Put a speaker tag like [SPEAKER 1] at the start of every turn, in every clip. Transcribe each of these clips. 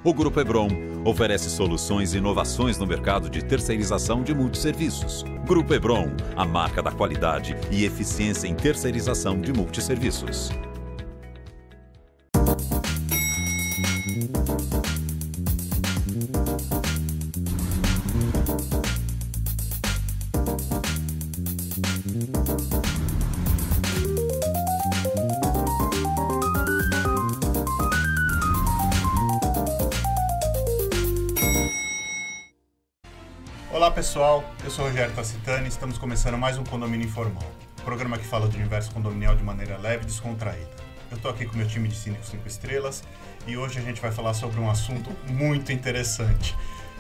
[SPEAKER 1] O Grupo Hebron oferece soluções e inovações no mercado de terceirização de multisserviços. Grupo Hebron, a marca da qualidade e eficiência em terceirização de multisserviços.
[SPEAKER 2] Olá pessoal, eu sou o Rogério Tacitani e estamos começando mais um Condomínio Informal, programa que fala do universo condominial de maneira leve e descontraída. Eu estou aqui com o meu time de Síndicos 5 estrelas e hoje a gente vai falar sobre um assunto muito interessante.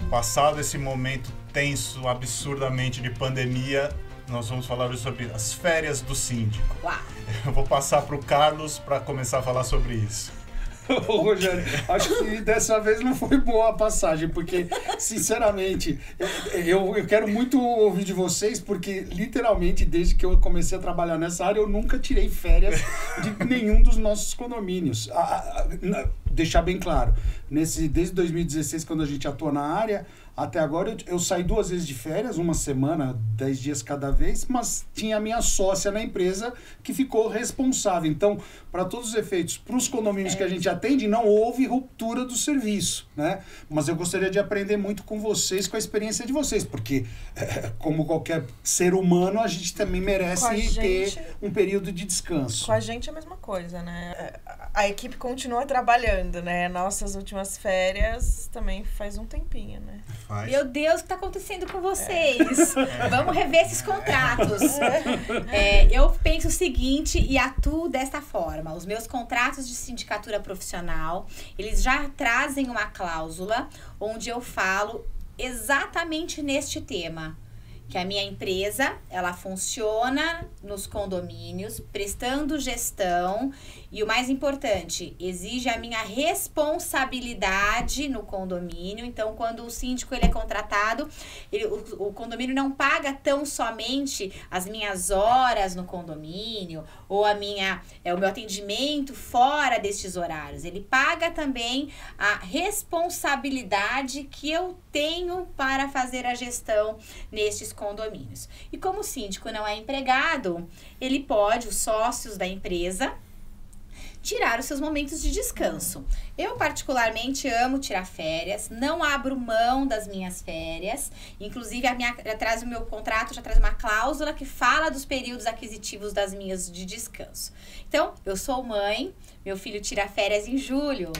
[SPEAKER 2] Passado esse momento tenso, absurdamente de pandemia, nós vamos falar hoje sobre as férias do síndico.
[SPEAKER 3] Uau.
[SPEAKER 2] Eu vou passar para o Carlos para começar a falar sobre isso.
[SPEAKER 4] Ô, Rogério, acho que dessa vez não foi boa a passagem, porque, sinceramente, eu quero muito ouvir de vocês, porque, literalmente, desde que eu comecei a trabalhar nessa área, eu nunca tirei férias de nenhum dos nossos condomínios. Deixar bem claro, desde 2016, quando a gente atua na área, até agora eu saí 2 vezes de férias, uma semana, 10 dias cada vez, mas tinha a minha sócia na empresa que ficou responsável. Então, para todos os efeitos, para os condomínios que a gente atende, não houve ruptura do serviço, né? Mas eu gostaria de aprender muito com vocês, com a experiência de vocês, porque, como qualquer ser humano, a gente também merece ter um período de descanso.
[SPEAKER 3] Com a gente é a mesma coisa, né? A equipe continua trabalhando, né? Nossas últimas férias também faz um tempinho, né?
[SPEAKER 5] Meu Deus, o que está acontecendo com vocês? Vamos rever esses contratos. Eu penso o seguinte e atuo desta forma. Os meus contratos de sindicatura profissional, eles já trazem uma cláusula onde eu falo exatamente neste tema. Que a minha empresa, ela funciona nos condomínios, prestando gestão e, o mais importante, exige a minha responsabilidade no condomínio. Então, quando o síndico ele é contratado, o condomínio não paga tão somente as minhas horas no condomínio ou o meu atendimento fora destes horários. Ele paga também a responsabilidade que eu tenho para fazer a gestão nestes condomínios. E como o síndico não é empregado, ele pode, os sócios da empresa, tirar os seus momentos de descanso. Eu particularmente amo tirar férias, não abro mão das minhas férias, inclusive o meu contrato já traz uma cláusula que fala dos períodos aquisitivos das minhas de descanso. Então, eu sou mãe, meu filho tira férias em julho,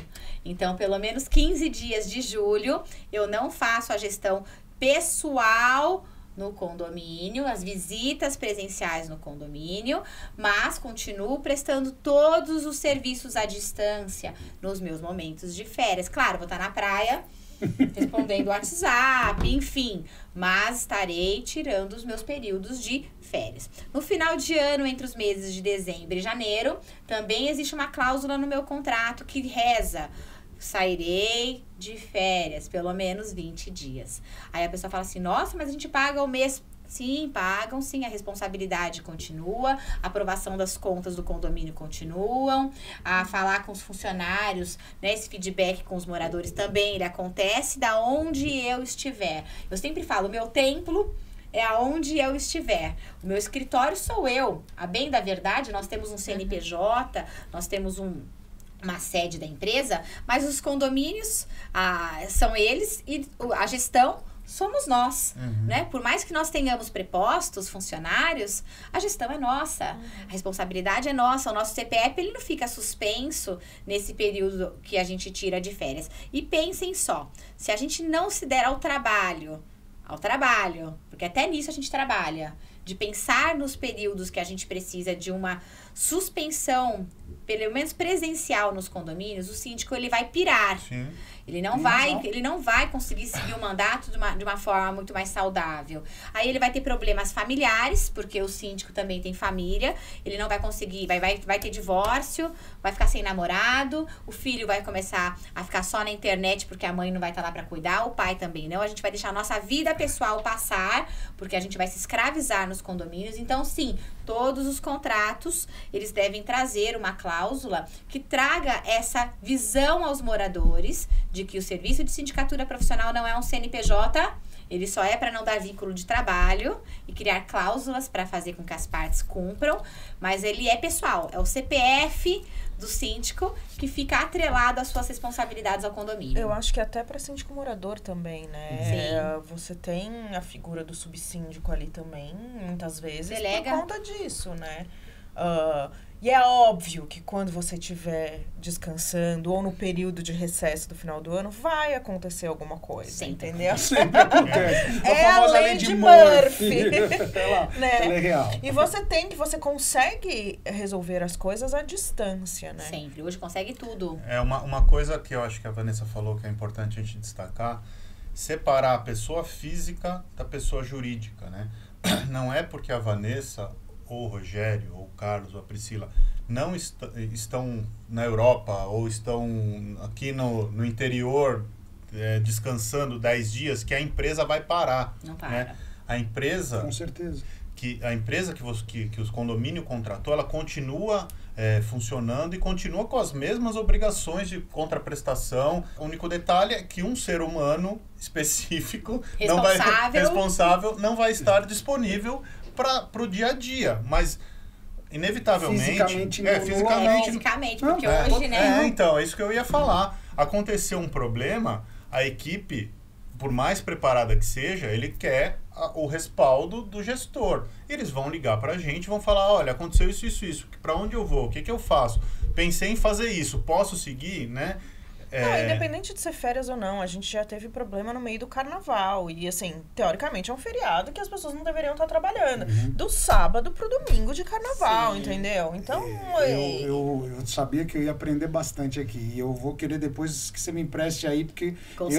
[SPEAKER 5] então pelo menos 15 dias de julho eu não faço a gestão pessoal no condomínio, as visitas presenciais no condomínio, mas continuo prestando todos os serviços à distância nos meus momentos de férias. Claro, vou estar na praia, respondendo WhatsApp, enfim, mas estarei tirando os meus períodos de férias. No final de ano, entre os meses de dezembro e janeiro, também existe uma cláusula no meu contrato que reza: sairei de férias, pelo menos 20 dias. Aí a pessoa fala assim, nossa, mas a gente paga o mês. Sim, pagam, sim, a responsabilidade continua, a aprovação das contas do condomínio continuam, a falar com os funcionários, né, esse feedback com os moradores também, ele acontece da onde eu estiver. Eu sempre falo, o meu templo é aonde eu estiver. O meu escritório sou eu. A bem da verdade, nós temos um CNPJ, nós temos uma sede da empresa, mas os condomínios são eles e a gestão somos nós, né? Por mais que nós tenhamos prepostos, funcionários, a gestão é nossa, a responsabilidade é nossa, o nosso CPF ele não fica suspenso nesse período que a gente tira de férias. E pensem só, se a gente não se der ao trabalho, porque até nisso a gente trabalha, de pensar nos períodos que a gente precisa de uma suspensão, pelo menos presencial nos condomínios, o síndico ele vai pirar. Sim. Ele não vai conseguir seguir o mandato de uma forma muito mais saudável. Aí ele vai ter problemas familiares, porque o síndico também tem família. Ele não vai conseguir, vai ter divórcio, vai ficar sem namorado. O filho vai começar a ficar só na internet, porque a mãe não vai estar lá para cuidar. O pai também não. A gente vai deixar a nossa vida pessoal passar, porque a gente vai se escravizar nos condomínios. Então, sim, Todos os contratos, eles devem trazer uma cláusula que traga essa visão aos moradores de que o serviço de sindicatura profissional não é um CNPJ, ele só é para não dar vínculo de trabalho e criar cláusulas para fazer com que as partes cumpram, mas ele é pessoal, é o CPF do síndico que fica atrelado às suas responsabilidades ao condomínio.
[SPEAKER 3] Eu acho que até para síndico morador também, né?
[SPEAKER 5] Sim.
[SPEAKER 3] Você tem a figura do subsíndico ali também, muitas vezes,
[SPEAKER 5] Delega.
[SPEAKER 3] por conta disso, né? E é óbvio que quando você estiver descansando ou no período de recesso do final do ano, vai acontecer alguma coisa,
[SPEAKER 5] Sempre.
[SPEAKER 3] entendeu?
[SPEAKER 4] Sempre acontece.
[SPEAKER 3] É
[SPEAKER 4] a famosa
[SPEAKER 3] a
[SPEAKER 4] lei
[SPEAKER 3] lei
[SPEAKER 4] de
[SPEAKER 3] de
[SPEAKER 4] Murphy.
[SPEAKER 3] Né?
[SPEAKER 4] Ela é real.
[SPEAKER 3] E você consegue resolver as coisas à distância, né?
[SPEAKER 5] Sempre. Hoje consegue tudo.
[SPEAKER 2] É uma coisa que eu acho que a Vanessa falou que é importante a gente destacar, separar a pessoa física da pessoa jurídica, né? Não é porque a Vanessa, ou o Rogério, ou o Carlos, ou a Priscila, não estão na Europa, ou estão aqui no interior, descansando 10 dias, que a empresa vai parar.
[SPEAKER 5] Não para.
[SPEAKER 2] Né? A empresa...
[SPEAKER 4] Com certeza.
[SPEAKER 2] A empresa que os condomínio contratou, ela continua funcionando e continua com as mesmas obrigações de contraprestação. O único detalhe é que um ser humano específico responsável não vai estar disponível para o dia a dia, mas inevitavelmente...
[SPEAKER 5] Fisicamente, porque hoje, né?
[SPEAKER 2] Então, é isso que eu ia falar. Aconteceu um problema, a equipe, por mais preparada que seja, ele quer o respaldo do gestor. Eles vão ligar pra gente, vão falar, olha, aconteceu isso. Pra onde eu vou? O que eu faço? Pensei em fazer isso, posso seguir, né?
[SPEAKER 3] Não, independente de ser férias ou não, a gente já teve problema no meio do carnaval. E, assim, teoricamente é um feriado que as pessoas não deveriam estar trabalhando. Do sábado pro domingo de carnaval, entendeu? Então...
[SPEAKER 4] Eu sabia que eu ia aprender bastante aqui. E eu vou querer depois que você me empreste aí, porque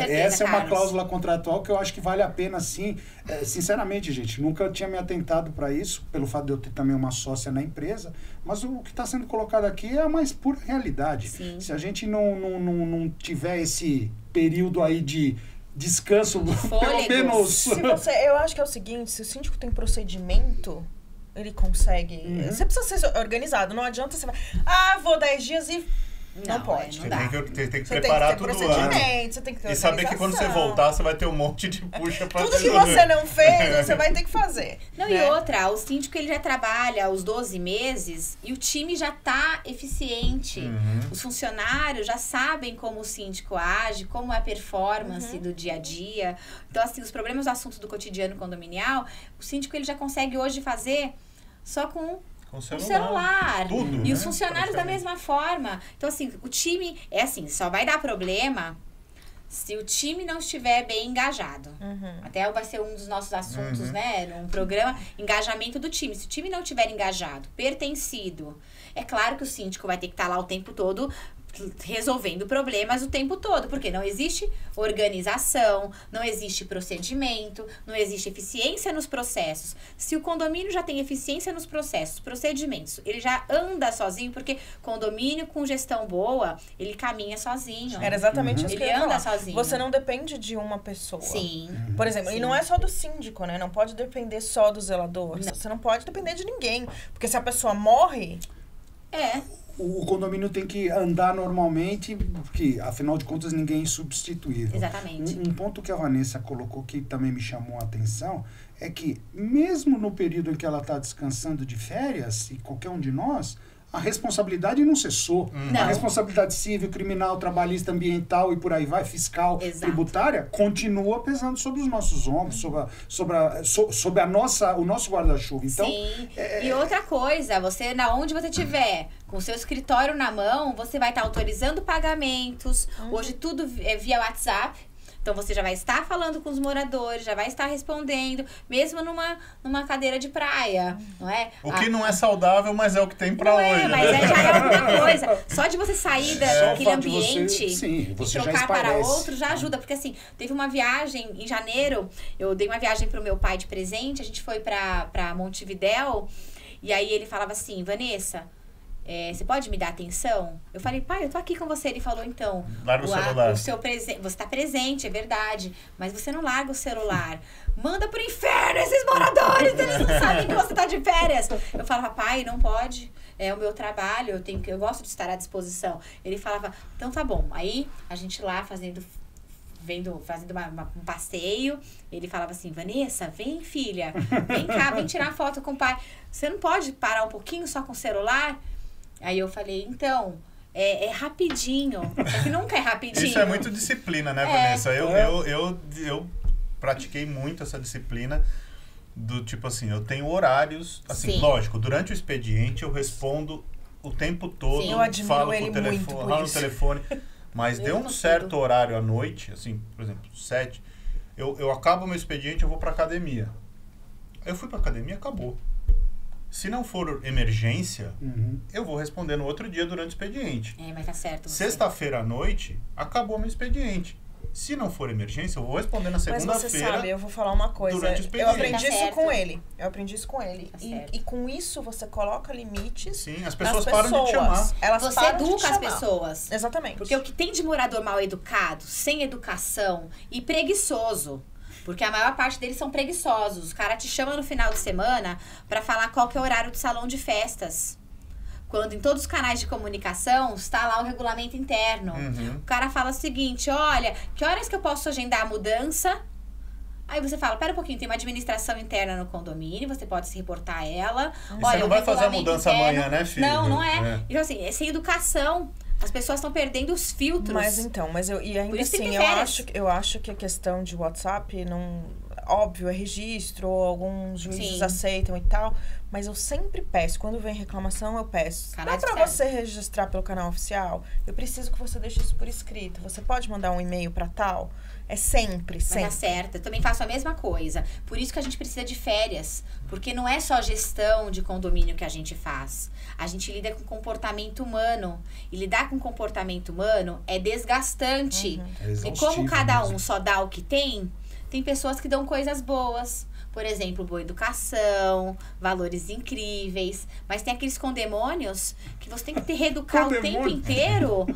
[SPEAKER 4] essa é uma cláusula contratual que eu acho que vale a pena, sim. Sinceramente, gente, nunca tinha me atentado para isso, pelo fato de eu ter também uma sócia na empresa. Mas o que está sendo colocado aqui é a mais pura realidade.
[SPEAKER 5] Sim.
[SPEAKER 4] Se a gente não tiver esse período aí de descanso, pelo menos...
[SPEAKER 3] Eu acho que é o seguinte, se o síndico tem procedimento, ele consegue... Você precisa ser organizado, não adianta você... vou 10 dias e... Não pode.
[SPEAKER 2] Você tem que preparar tudo antes.
[SPEAKER 3] Você tem que ter
[SPEAKER 2] e saber que quando você voltar, você vai ter um monte de puxa pra
[SPEAKER 3] tudo que você não fez, você vai ter que fazer.
[SPEAKER 5] Não, né? E outra, o síndico ele já trabalha os 12 meses e o time já tá eficiente. Os funcionários já sabem como o síndico age, como é a performance do dia a dia. Então, assim, os problemas do assunto do cotidiano condominial, o síndico ele já consegue hoje fazer só com o celular.
[SPEAKER 2] Tudo,
[SPEAKER 5] e os funcionários da mesma forma. Então, assim, o time só vai dar problema se o time não estiver bem engajado. Até vai ser um dos nossos assuntos, né? Num programa, engajamento do time. Se o time não estiver engajado, pertencido, é claro que o síndico vai ter que estar lá o tempo todo resolvendo problemas o tempo todo, porque não existe organização, não existe procedimento, não existe eficiência nos processos. Se o condomínio já tem eficiência nos processos, procedimentos, ele já anda sozinho, porque condomínio com gestão boa, ele caminha sozinho.
[SPEAKER 3] Era exatamente isso que eu ia falar.
[SPEAKER 5] Ele anda sozinho.
[SPEAKER 3] Você não depende de uma pessoa.
[SPEAKER 5] Sim.
[SPEAKER 3] Por exemplo, e não é só do síndico, né? Não pode depender só do zelador. Você não pode depender de ninguém, porque se a pessoa morre...
[SPEAKER 4] O condomínio tem que andar normalmente, porque, afinal de contas, ninguém é insubstituível.
[SPEAKER 5] Exatamente.
[SPEAKER 4] Um ponto que a Vanessa colocou que também me chamou a atenção é que, mesmo no período em que ela está descansando de férias, e qualquer um de nós, a responsabilidade não cessou. A responsabilidade civil, criminal, trabalhista, ambiental e por aí vai, fiscal, tributária, continua pesando sobre os nossos ombros, sobre o nosso guarda-chuva. Então,
[SPEAKER 5] sim. E outra coisa, você, onde você estiver, com o seu escritório na mão, você vai estar autorizando pagamentos. Hoje tudo é via WhatsApp. Então, você já vai estar falando com os moradores, já vai estar respondendo, mesmo numa cadeira de praia, não é?
[SPEAKER 2] O que não é saudável, mas é o que tem pra hoje.
[SPEAKER 5] Mas já é alguma coisa. Só de você sair daquele ambiente
[SPEAKER 4] e
[SPEAKER 5] trocar para outro, já ajuda. Porque, assim, teve uma viagem em janeiro, eu dei uma viagem pro meu pai de presente, a gente foi pra Montevidéu, e aí ele falava assim, Vanessa... você pode me dar atenção? Eu falei, pai, eu tô aqui com você. Ele falou, então...
[SPEAKER 2] Larga o celular.
[SPEAKER 5] Você tá presente, é verdade. Mas você não larga o celular. Manda pro inferno esses moradores, eles não sabem que você tá de férias. Eu falava, pai, não pode. É o meu trabalho, eu gosto de estar à disposição. Ele falava, então tá bom. Aí, a gente lá fazendo um passeio, ele falava assim, Vanessa, vem filha, vem cá, vem tirar foto com o pai. Você não pode parar um pouquinho só com o celular? Aí eu falei, então, é rapidinho. Só que nunca é rapidinho.
[SPEAKER 2] Isso é muito disciplina, né, Vanessa? Eu pratiquei muito essa disciplina do tipo assim, eu tenho horários, assim, lógico, durante o expediente eu respondo o tempo todo,
[SPEAKER 3] eu admiro
[SPEAKER 2] falo
[SPEAKER 3] ele
[SPEAKER 2] por telefone,
[SPEAKER 3] muito por
[SPEAKER 2] falo no
[SPEAKER 3] isso.
[SPEAKER 2] telefone, mas deu um certo horário à noite, assim, por exemplo, 7, eu acabo meu expediente, eu vou pra academia. Eu fui pra academia, acabou. Se não for emergência, eu vou responder no outro dia durante o expediente.
[SPEAKER 5] Mas tá certo.
[SPEAKER 2] Sexta-feira à noite, acabou meu expediente. Se não for emergência, eu vou responder na segunda-feira.
[SPEAKER 3] Mas você sabe, eu vou falar uma coisa.
[SPEAKER 2] Durante o expediente.
[SPEAKER 3] Eu aprendi
[SPEAKER 5] Tá
[SPEAKER 3] isso
[SPEAKER 5] certo.
[SPEAKER 3] com ele. Eu aprendi isso com ele.
[SPEAKER 5] Tá
[SPEAKER 3] E
[SPEAKER 5] certo.
[SPEAKER 3] com isso você coloca limites.
[SPEAKER 2] Sim, as pessoas param de te chamar.
[SPEAKER 3] Elas
[SPEAKER 5] Você
[SPEAKER 3] param de te
[SPEAKER 5] educa as
[SPEAKER 3] chamar.
[SPEAKER 5] pessoas.
[SPEAKER 3] Exatamente.
[SPEAKER 5] Porque o que tem de morador mal educado, sem educação e preguiçoso. Porque a maior parte deles são preguiçosos. Os caras te chamam no final de semana pra falar qual que é o horário do salão de festas. Quando em todos os canais de comunicação está lá o regulamento interno. O cara fala o seguinte, olha, que horas que eu posso agendar a mudança? Aí você fala, pera um pouquinho, tem uma administração interna no condomínio, você pode se reportar a ela.
[SPEAKER 2] E você não vai fazer a mudança amanhã, né, filho?
[SPEAKER 5] Não é. Então assim, é sem educação. As pessoas estão perdendo os filtros.
[SPEAKER 3] Mas ainda
[SPEAKER 5] Por isso tem
[SPEAKER 3] assim,
[SPEAKER 5] que ter férias.
[SPEAKER 3] eu acho que a questão de WhatsApp não... Óbvio, é registro, alguns juízes aceitam e tal, mas eu sempre peço, quando vem reclamação, eu peço. Dá pra você registrar pelo canal oficial? Eu preciso que você deixe isso por escrito. Você pode mandar um e-mail pra tal? É sempre.
[SPEAKER 5] Mas tá certo, eu também faço a mesma coisa. Por isso que a gente precisa de férias. Porque não é só gestão de condomínio que a gente faz. A gente lida com comportamento humano. E lidar com comportamento humano é desgastante. E como cada um só dá o que tem pessoas que dão coisas boas. Por exemplo, boa educação, valores incríveis. Mas tem aqueles condemônios que você tem que reeducar o tempo inteiro.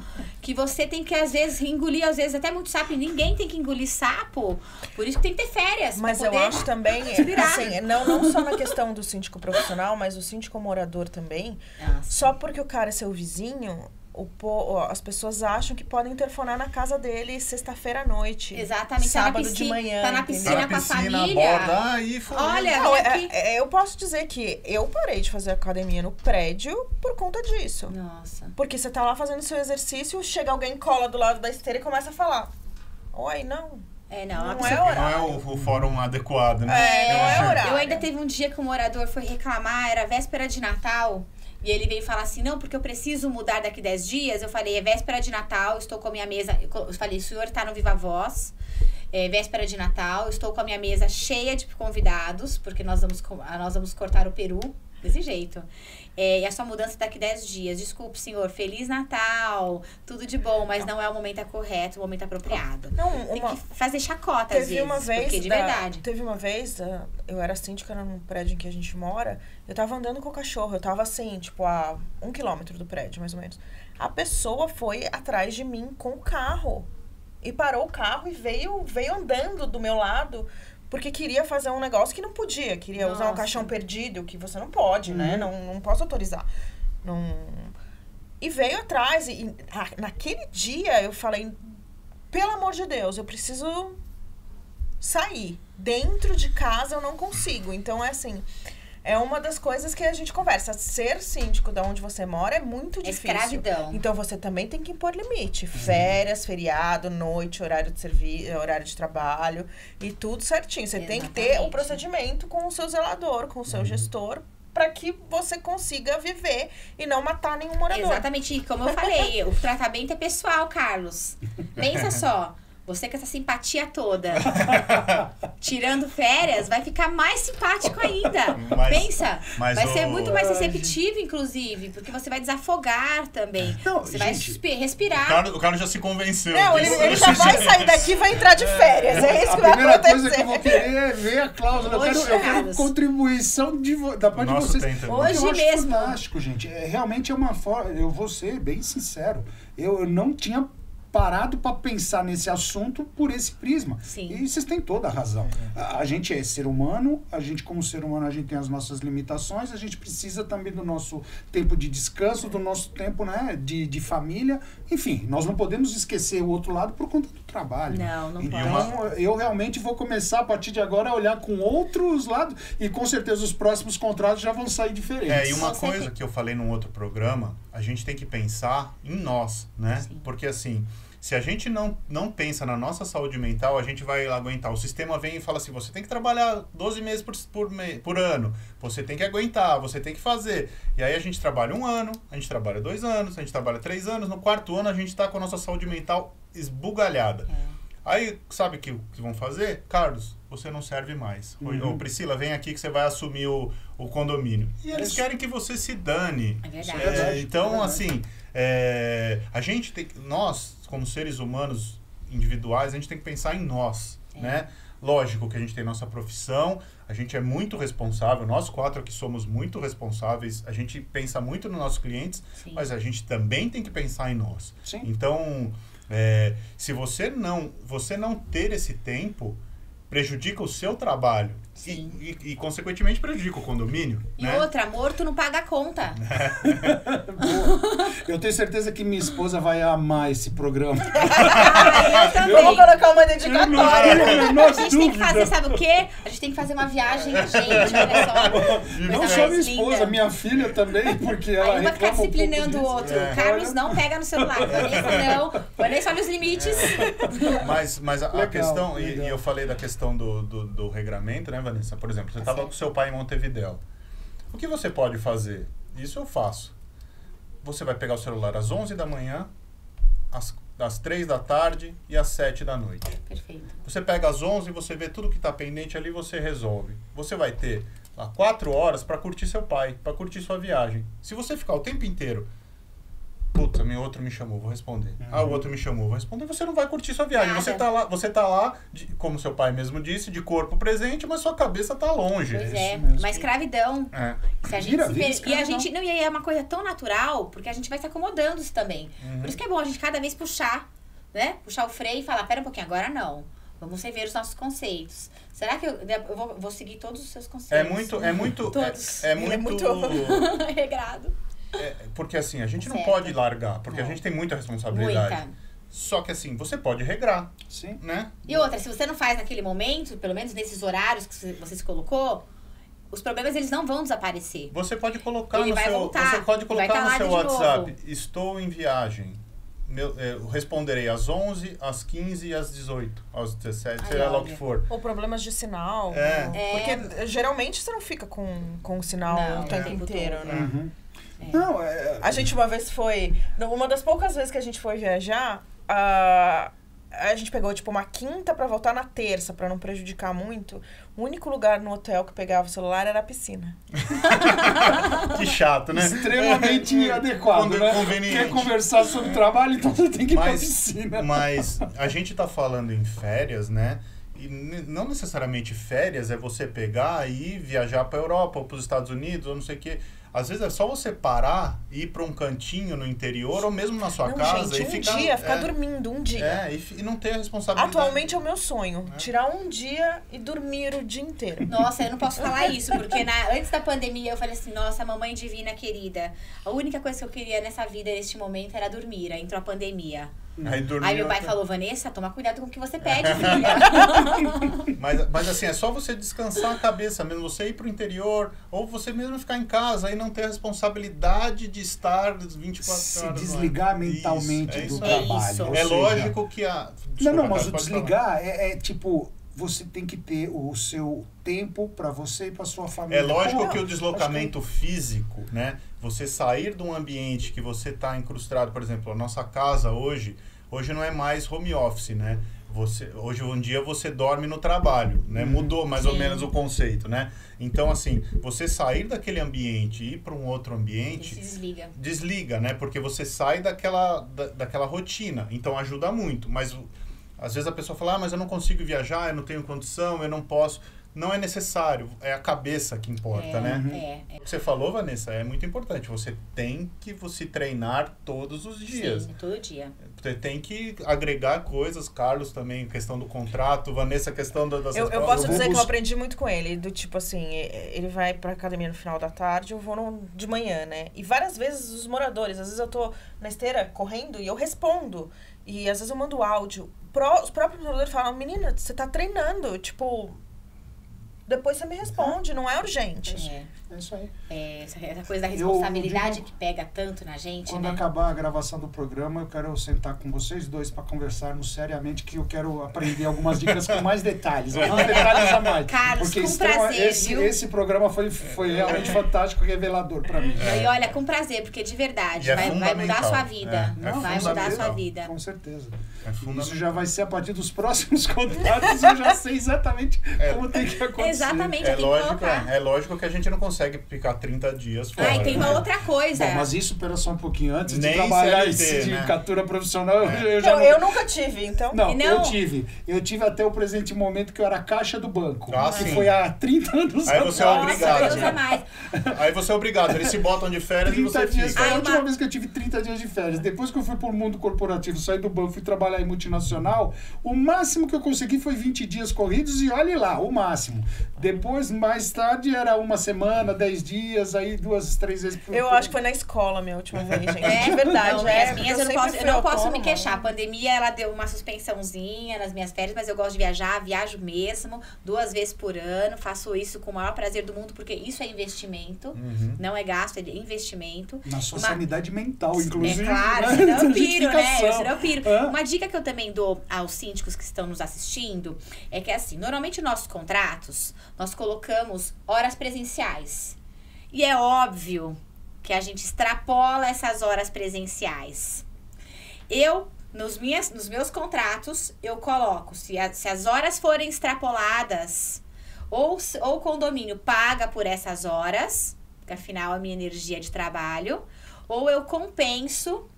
[SPEAKER 5] Que você tem que, às vezes, engolir, às vezes, até muito sapo. E ninguém tem que engolir sapo. Por isso que tem que ter férias.
[SPEAKER 3] Mas eu acho também, assim, não só na questão do síndico profissional, mas o síndico morador também. Só porque o cara é seu vizinho... as pessoas acham que podem interfonar na casa dele sexta-feira à noite.
[SPEAKER 5] Exatamente.
[SPEAKER 3] Sábado de manhã.
[SPEAKER 5] Tá na piscina com a família.
[SPEAKER 2] Borda,
[SPEAKER 5] olha,
[SPEAKER 3] eu posso dizer que eu parei de fazer academia no prédio por conta disso.
[SPEAKER 5] Nossa.
[SPEAKER 3] Porque você tá lá fazendo seu exercício, chega alguém, cola do lado da esteira e começa a falar. Oi, não.
[SPEAKER 5] Não
[SPEAKER 3] é horário.
[SPEAKER 2] Não é o fórum adequado, né?
[SPEAKER 3] Não é horário.
[SPEAKER 5] Eu ainda teve um dia que o morador foi reclamar, era véspera de Natal. E ele veio falar assim, não, porque eu preciso mudar daqui 10 dias. Eu falei, é véspera de Natal, estou com a minha mesa... Eu falei, o senhor tá no Viva Voz, é véspera de Natal, estou com a minha mesa cheia de convidados, porque nós vamos cortar o peru desse jeito. E a sua mudança daqui 10 dias. Desculpe, senhor, Feliz Natal, tudo de bom, mas não é o momento correto, o momento apropriado. Tem que fazer chacota às vezes, porque de verdade.
[SPEAKER 3] Teve uma vez, eu era síndica num prédio em que a gente mora, eu tava andando com o cachorro, eu tava assim, tipo, a 1 quilômetro do prédio, mais ou menos. A pessoa foi atrás de mim com o carro. E parou o carro e veio andando do meu lado, porque queria fazer um negócio que não podia. Queria usar um caixão perdido, que você não pode, né? Não posso autorizar. E veio atrás. E naquele dia eu falei, pelo amor de Deus, eu preciso sair. Dentro de casa eu não consigo. Então é assim... É uma das coisas que a gente conversa. Ser síndico de onde você mora é muito difícil.
[SPEAKER 5] Escravidão.
[SPEAKER 3] Então você também tem que impor limite. Férias, feriado, noite, horário de serviço, horário de trabalho e tudo certinho. Você tem que ter o procedimento com o seu zelador, com o seu gestor, para que você consiga viver e não matar nenhum morador.
[SPEAKER 5] Exatamente. E como eu falei, o tratamento é pessoal, Carlos. Pensa só. Você com essa simpatia toda, tirando férias, vai ficar mais simpático ainda. Pensa, vai ser muito mais receptivo, inclusive, porque você vai desafogar também.
[SPEAKER 4] Não,
[SPEAKER 5] você
[SPEAKER 4] gente,
[SPEAKER 5] vai respirar.
[SPEAKER 2] O Carlos já se convenceu.
[SPEAKER 3] Não, ele já vai sair daqui e vai entrar de férias. É isso que vai acontecer.
[SPEAKER 4] A primeira coisa que eu vou querer é ver a cláusula. Eu quero contribuição da parte de vocês.
[SPEAKER 5] Hoje
[SPEAKER 4] eu acho
[SPEAKER 5] mesmo.
[SPEAKER 4] fantástico, gente. Realmente é uma forma... Eu vou ser bem sincero. Eu não tinha parado para pensar nesse assunto por esse prisma.
[SPEAKER 5] Sim.
[SPEAKER 4] E vocês têm toda a razão. A gente é ser humano, a gente como ser humano, a gente tem as nossas limitações, a gente precisa também do nosso tempo de descanso, do nosso tempo, né, de família. Enfim, nós não podemos esquecer o outro lado por conta do trabalho.
[SPEAKER 5] Não
[SPEAKER 4] então, eu realmente vou começar a partir de agora a olhar com outros lados e com certeza os próximos contratos já vão sair diferentes.
[SPEAKER 2] E uma coisa que eu falei num outro programa, a gente tem que pensar em nós, né?
[SPEAKER 5] Sim.
[SPEAKER 2] Porque assim, se a gente não pensa na nossa saúde mental, a gente vai aguentar. O sistema vem e fala assim, você tem que trabalhar 12 meses por ano, você tem que aguentar, você tem que fazer. E aí a gente trabalha 1 ano, a gente trabalha 2 anos, a gente trabalha 3 anos, no 4º ano a gente está com a nossa saúde mental esbugalhada. Aí, sabe o que vão fazer? Carlos, você não serve mais. Ou Priscila, vem aqui que você vai assumir o condomínio. E eles querem que você se dane.
[SPEAKER 5] É verdade.
[SPEAKER 2] Então, assim, a gente tem... Nós, como seres humanos individuais, a gente tem que pensar em nós, né? Lógico que a gente tem nossa profissão, a gente é muito responsável, nós 4 aqui somos muito responsáveis, a gente pensa muito nos nossos clientes, mas a gente também tem que pensar em nós.
[SPEAKER 4] Sim.
[SPEAKER 2] Então... se você não ter esse tempo, prejudica o seu trabalho e consequentemente prejudica o condomínio.
[SPEAKER 5] E
[SPEAKER 2] né?
[SPEAKER 5] outra, morto não paga a conta.
[SPEAKER 4] Eu tenho certeza que minha esposa vai amar esse programa.
[SPEAKER 5] Eu também.
[SPEAKER 3] Vamos colocar uma dedicatória.
[SPEAKER 5] A gente tem que fazer, sabe o quê? A gente tem que fazer uma viagem, gente, olha só.
[SPEAKER 4] E não
[SPEAKER 5] Coisa
[SPEAKER 4] só minha
[SPEAKER 5] mais
[SPEAKER 4] esposa,
[SPEAKER 5] linda.
[SPEAKER 4] minha filha também, porque ela
[SPEAKER 5] Aí um vai ficar
[SPEAKER 4] reclama
[SPEAKER 5] disciplinando o
[SPEAKER 4] pouco
[SPEAKER 5] outro.
[SPEAKER 4] disso.
[SPEAKER 5] Carlos não pega no celular. Vanessa não. Vanessa olha os limites.
[SPEAKER 2] Mas a
[SPEAKER 4] Legal,
[SPEAKER 2] questão, e
[SPEAKER 4] legal.
[SPEAKER 2] eu falei da questão do regramento, né, Vanessa? Por exemplo, você estava com seu pai em Montevidéu. O que você pode fazer? Isso eu faço. Você vai pegar o celular às 11 da manhã, às 3 da tarde e às 7 da noite.
[SPEAKER 5] Perfeito.
[SPEAKER 2] Você pega às 11, você vê tudo que está pendente ali, você resolve. Você vai ter lá 4 horas para curtir seu pai, para curtir sua viagem. Se você ficar o tempo inteiro, puta, o outro me chamou, vou responder. O outro me chamou, vou responder. Você não vai curtir sua viagem.
[SPEAKER 5] Nada.
[SPEAKER 2] Você tá lá, como seu pai mesmo disse, de corpo presente, mas sua cabeça tá longe.
[SPEAKER 5] Pois
[SPEAKER 4] isso
[SPEAKER 5] é,
[SPEAKER 4] mesmo.
[SPEAKER 5] uma escravidão. Se a gente
[SPEAKER 4] Vira
[SPEAKER 5] e a
[SPEAKER 4] escravidão.
[SPEAKER 5] gente não, e aí é uma coisa tão natural, porque a gente vai se acomodando isso também. Por isso que é bom a gente cada vez puxar, né? Puxar o freio e falar, pera um pouquinho, agora não. Vamos rever os nossos conceitos. Será que eu vou seguir todos os seus conceitos?
[SPEAKER 2] É muito
[SPEAKER 5] Todos.
[SPEAKER 2] é muito
[SPEAKER 5] Regrado.
[SPEAKER 2] porque assim, a gente não
[SPEAKER 5] Certo.
[SPEAKER 2] pode largar, porque a gente tem muita responsabilidade.
[SPEAKER 5] Muita.
[SPEAKER 2] Só que assim, você pode regrar,
[SPEAKER 4] Sim.
[SPEAKER 2] né?
[SPEAKER 5] E outra, se você não faz naquele momento, pelo menos nesses horários que você se colocou, os problemas eles não vão desaparecer.
[SPEAKER 2] Você pode colocar
[SPEAKER 5] Ele
[SPEAKER 2] no
[SPEAKER 5] vai
[SPEAKER 2] seu,
[SPEAKER 5] voltar,
[SPEAKER 2] você pode
[SPEAKER 5] vai
[SPEAKER 2] colocar
[SPEAKER 5] tá
[SPEAKER 2] no
[SPEAKER 5] lá
[SPEAKER 2] seu
[SPEAKER 5] de
[SPEAKER 2] WhatsApp,
[SPEAKER 5] novo.
[SPEAKER 2] estou em viagem. Eu responderei às 11, às 15 e às 18, às 17,
[SPEAKER 5] Ai,
[SPEAKER 2] seja lá o
[SPEAKER 5] olha.
[SPEAKER 2] que for.
[SPEAKER 3] Ou problemas de sinal.
[SPEAKER 2] É.
[SPEAKER 3] Porque geralmente você não fica com o sinal
[SPEAKER 5] Não,
[SPEAKER 3] o tempo
[SPEAKER 5] tempo
[SPEAKER 3] inteiro,
[SPEAKER 5] todo.
[SPEAKER 3] né?
[SPEAKER 4] Não,
[SPEAKER 3] A gente uma vez foi... Uma das poucas vezes que a gente foi viajar, a gente pegou, tipo, uma quinta pra voltar na terça, pra não prejudicar muito. O único lugar no hotel que pegava o celular era a piscina.
[SPEAKER 2] Que chato, né?
[SPEAKER 4] extremamente adequado, né?
[SPEAKER 2] Conveniente.
[SPEAKER 4] Quer conversar sobre trabalho, então você tem que ir pra
[SPEAKER 2] Mas,
[SPEAKER 4] piscina.
[SPEAKER 2] mas a gente tá falando em férias, né? E não necessariamente férias é você pegar e viajar pra Europa ou pros Estados Unidos ou não sei o quê. Às vezes é só você parar, ir pra um cantinho no interior ou mesmo na sua
[SPEAKER 3] Não,
[SPEAKER 2] casa
[SPEAKER 3] gente,
[SPEAKER 2] e ficar...
[SPEAKER 3] ficar dormindo um dia.
[SPEAKER 2] E não ter a responsabilidade.
[SPEAKER 3] Atualmente é o meu sonho. Tirar um dia e dormir o dia inteiro.
[SPEAKER 5] Nossa, eu não posso falar isso, porque antes da pandemia eu falei assim, nossa, mamãe divina querida, a única coisa que eu queria nessa vida, neste momento, era dormir. Aí entrou a pandemia.
[SPEAKER 2] Aí, dormir
[SPEAKER 5] Aí meu pai
[SPEAKER 2] outra-
[SPEAKER 5] falou, Vanessa, toma cuidado com o que você pede, filha.
[SPEAKER 2] Mas assim, é só você descansar a cabeça mesmo, você ir pro interior, ou você mesmo ficar em casa e não ter a responsabilidade de estar 24
[SPEAKER 4] Se
[SPEAKER 2] horas.
[SPEAKER 4] desligar
[SPEAKER 2] Isso,
[SPEAKER 4] mentalmente do
[SPEAKER 2] isso.
[SPEAKER 4] trabalho.
[SPEAKER 5] isso.
[SPEAKER 4] ou
[SPEAKER 2] É
[SPEAKER 4] seja,
[SPEAKER 2] lógico que a...
[SPEAKER 4] Não,
[SPEAKER 2] Desculpa,
[SPEAKER 4] mas
[SPEAKER 2] Carlos,
[SPEAKER 4] o
[SPEAKER 2] pode falar.
[SPEAKER 4] desligar é tipo, você tem que ter o seu tempo pra você e pra sua família.
[SPEAKER 2] É lógico
[SPEAKER 4] Pô,
[SPEAKER 2] que o deslocamento físico, né? Você sair de um ambiente que você está incrustado, por exemplo, a nossa casa hoje hoje não é mais home office, né? Hoje em dia você dorme no trabalho, né? Mudou mais ou menos o conceito, né? Então, assim, você sair daquele ambiente e ir para um outro ambiente... Desliga, né? Porque você sai daquela rotina. Então, ajuda muito. Mas, às vezes, a pessoa fala, mas eu não consigo viajar, eu não tenho condição, eu não posso... Não é necessário, é a cabeça que importa, né? O que você falou, Vanessa, é muito importante. Você tem que se treinar todos os dias.
[SPEAKER 5] Sim, todo dia.
[SPEAKER 2] Você tem que agregar coisas, Carlos também, questão do contrato, Vanessa, questão das...
[SPEAKER 3] Eu posso dizer que eu aprendi muito com ele, do tipo assim, ele vai pra academia no final da tarde, eu vou de manhã, né? E várias vezes os moradores, às vezes eu tô na esteira correndo e eu respondo. E às vezes eu mando áudio. Os próprios moradores falam, menina, você tá treinando, tipo... Depois você me responde, não é urgente.
[SPEAKER 4] É isso aí.
[SPEAKER 5] Essa coisa da responsabilidade que pega tanto na gente,
[SPEAKER 4] quando acabar a gravação do programa, eu quero sentar com vocês dois para conversarmos seriamente, que eu quero aprender algumas dicas com mais detalhes. Alguns detalhes a mais.
[SPEAKER 5] Carlos,
[SPEAKER 4] porque
[SPEAKER 5] com prazer,
[SPEAKER 4] esse programa foi realmente fantástico e revelador para mim.
[SPEAKER 5] E olha, com prazer, porque de verdade vai mudar a sua vida. Vai mudar a sua vida.
[SPEAKER 4] Com certeza. Isso já vai ser a partir dos próximos contratos, eu já sei exatamente como tem que acontecer.
[SPEAKER 5] Exatamente, tem que colocar.
[SPEAKER 2] É lógico que a gente não consegue ficar 30 dias fora.
[SPEAKER 5] E tem uma outra coisa.
[SPEAKER 4] Bom, mas isso, pera só um pouquinho, antes de trabalhar esse sindicatura profissional,
[SPEAKER 3] eu nunca tive, então.
[SPEAKER 4] Não, eu tive. Eu tive até o presente momento que eu era caixa do banco. Que
[SPEAKER 2] sim.
[SPEAKER 4] foi há 30 anos
[SPEAKER 2] Aí você é obrigado.
[SPEAKER 5] Nossa,
[SPEAKER 2] Aí você é obrigado. Eles se botam de férias e você
[SPEAKER 4] dias.
[SPEAKER 2] fica.
[SPEAKER 4] Foi a última vez que eu tive 30 dias de férias. Depois que eu fui pro mundo corporativo, saí do banco, fui trabalhar em multinacional, o máximo que eu consegui foi 20 dias corridos e olhe lá, o máximo. Depois, mais tarde, era uma semana, 10 dias, aí 2, 3 vezes por
[SPEAKER 3] Eu acho que foi na escola a minha última vez, gente. De verdade.
[SPEAKER 5] Não, as minhas eu não posso me queixar. A pandemia, ela deu uma suspensãozinha nas minhas férias, mas eu gosto de viajar, viajo mesmo, 2 vezes por ano, faço isso com o maior prazer do mundo, porque isso é investimento, não é gasto, é investimento.
[SPEAKER 4] Na sua sanidade mental, inclusive.
[SPEAKER 5] É claro, senão eu piro, né? Senão eu piro. Uma dica que eu também dou aos síndicos que estão nos assistindo é que, assim, normalmente nossos contratos, nós colocamos horas presenciais. E é óbvio que a gente extrapola essas horas presenciais. Nos meus contratos, eu coloco, se as horas forem extrapoladas, ou o condomínio paga por essas horas, porque afinal a minha energia é de trabalho, ou eu compenso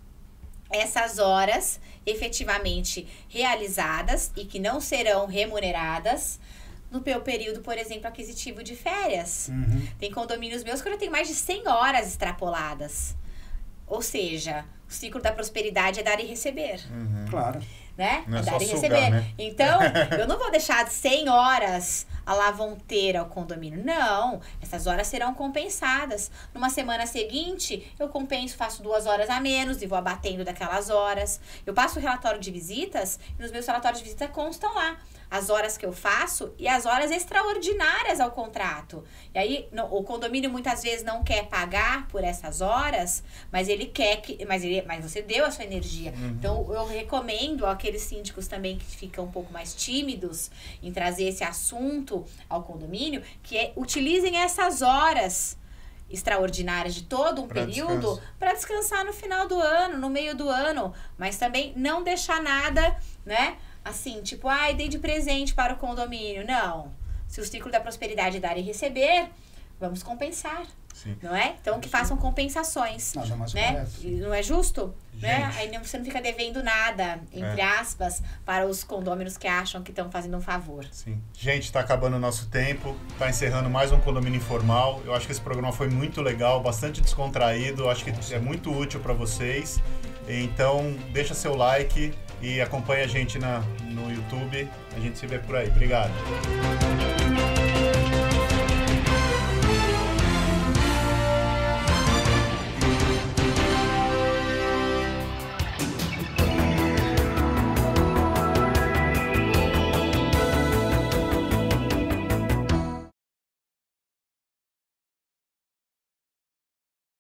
[SPEAKER 5] essas horas efetivamente realizadas e que não serão remuneradas no meu período, por exemplo, aquisitivo de férias. Tem condomínios meus que eu tenho mais de 100 horas extrapoladas. Ou seja, o ciclo da prosperidade é dar e receber.
[SPEAKER 4] Claro.
[SPEAKER 5] Né?
[SPEAKER 2] Não é
[SPEAKER 5] dar e
[SPEAKER 2] só
[SPEAKER 5] receber.
[SPEAKER 2] sugar, né?
[SPEAKER 5] Então, eu não vou deixar de 100 horas a lá vão ter ao condomínio. Não, essas horas serão compensadas. Numa semana seguinte, eu compenso, faço 2 horas a menos e vou abatendo daquelas horas. Eu passo o relatório de visitas e nos meus relatórios de visita constam lá as horas que eu faço e as horas extraordinárias ao contrato. E aí, o condomínio muitas vezes não quer pagar por essas horas, mas ele quer que... Mas você deu a sua energia. Então, eu recomendo àqueles síndicos também que ficam um pouco mais tímidos em trazer esse assunto ao condomínio, que utilizem essas horas extraordinárias de todo um período para descansar no final do ano, no meio do ano, mas também não deixar nada, né? Assim, tipo, dei de presente para o condomínio. Não. Se o ciclo da prosperidade é dar e receber, vamos compensar.
[SPEAKER 2] Sim.
[SPEAKER 5] Não é? Então, que façam compensações.
[SPEAKER 4] Nada mais
[SPEAKER 5] né?
[SPEAKER 4] correto.
[SPEAKER 5] Não é justo? Né?
[SPEAKER 2] Gente.
[SPEAKER 5] Aí você não fica devendo nada, entre aspas, para os condôminos que acham que estão fazendo um favor.
[SPEAKER 2] Sim. Gente, tá acabando o nosso tempo, tá encerrando mais um Condomínio Informal. Eu acho que esse programa foi muito legal, bastante descontraído, acho que é muito útil para vocês. Então, deixa seu like e acompanha a gente no YouTube. A gente se vê por aí. Obrigado.